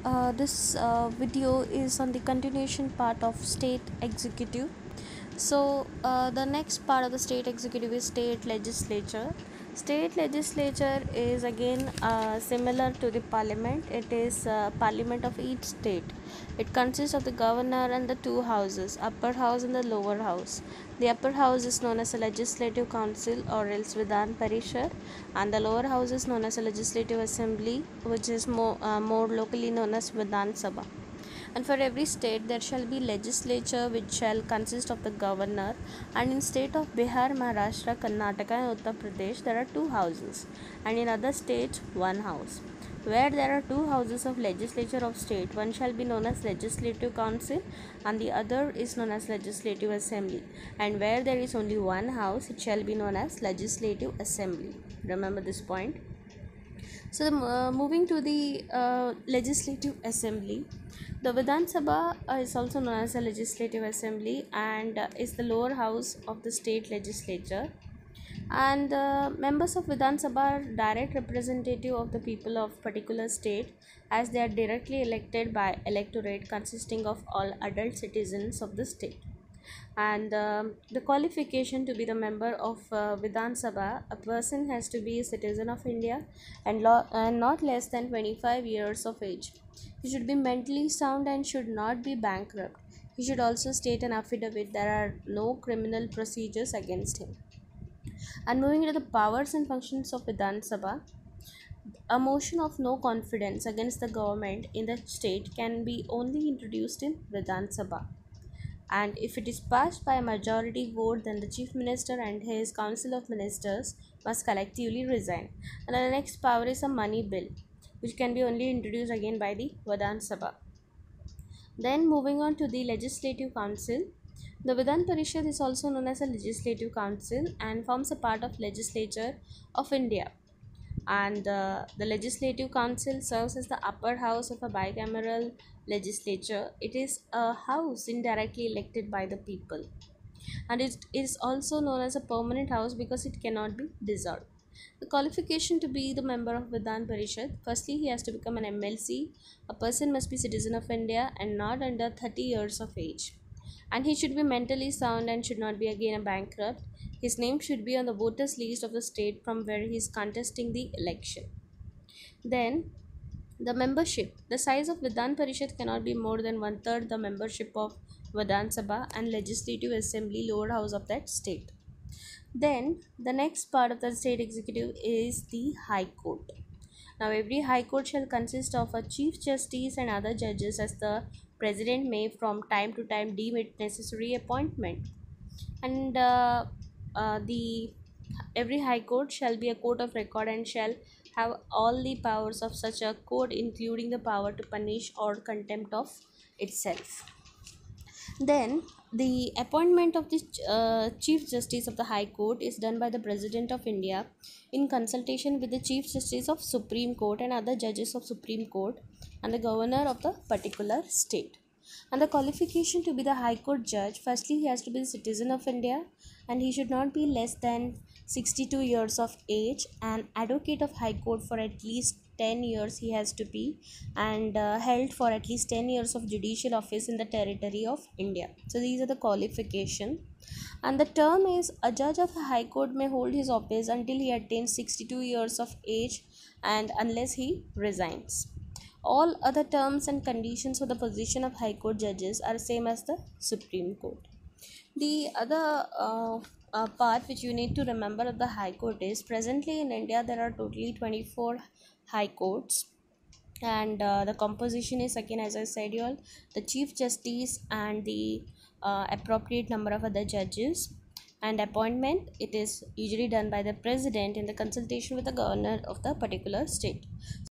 This video is on the continuation part of state executive. The next part of the state executive is state legislature. State legislature is again similar to the parliament. It is parliament of each state. It consists of the governor and the two houses, upper house and the lower house. The upper house is known as a legislative council or else Vidhan Parishad, and the lower house is known as a legislative assembly, which is more locally known as Vidhan Sabha. And for every state there shall be legislature which shall consist of the governor, and in state of Bihar, Maharashtra, Karnataka and Uttar Pradesh there are two houses, and in other states one house. Where there are two houses of legislature of state, one shall be known as legislative council and the other is known as legislative assembly, and where there is only one house it shall be known as legislative assembly. Remember this point. Moving to the legislative assembly, the Vidhan Sabha is also known as a legislative assembly and is the lower house of the state legislature. And members of Vidhan Sabha are direct representative of the people of particular state, as they are directly elected by electorate consisting of all adult citizens of the state. And the qualification to be the member of Vidhan Sabha, a person has to be a citizen of India and not less than 25 years of age. He should be mentally sound and should not be bankrupt. He should also state an affidavit there are no criminal procedures against him. And moving to the powers and functions of Vidhan Sabha, a motion of no confidence against the government in the state can be only introduced in Vidhan Sabha, and if it is passed by a majority vote, then the chief minister and his council of ministers must collectively resign. And the next power is a money bill, which can be only introduced again by the Vidhan Sabha. Then moving on to the legislative council, the Vidhan Parishad is also known as a legislative council and forms a part of legislature of India. And the legislative council serves as the upper house of a bicameral legislature. It is a house indirectly elected by the people, and it is also known as a permanent house because it cannot be dissolved. The qualification to be the member of Vidhan Parishad: firstly, he has to become an MLC. A person must be citizen of India and not under 30 years of age, and he should be mentally sound and should not be again a bankrupt. His name should be on the voters list of the state from where he is contesting the election. Then the membership. The size of Vidhan Parishad cannot be more than one third the membership of Vidhan Sabha and Legislative Assembly, lower house of that state. Then the next part of the state executive is the High Court. Now every High Court shall consist of a Chief Justice and other judges, as the President may from time to time deem it necessary appointment. And the every High Court shall be a court of record and shall have all the powers of such a court, including the power to punish or contempt of itself. Then the appointment of the Chief Justice of the High Court is done by the President of India in consultation with the Chief Justice of Supreme Court and other judges of Supreme Court and the governor of the particular state. And the qualification to be the High Court judge: firstly, he has to be a citizen of India and he should not be less than 62 years of age, and advocate of High Court for at least 10 years he has to be, and held for at least 10 years of judicial office in the territory of India. So these are the qualification. And the term is: a judge of a High Court may hold his office until he attains 62 years of age and unless he resigns. All other terms and conditions for the position of High Court judges are same as the Supreme Court. The other part which you need to remember of the High Court is: presently in India there are totally 24 High Courts, and the composition is, again as I said you all, the Chief Justice and the appropriate number of other judges. And appointment, it is usually done by the President in the consultation with the governor of the particular state.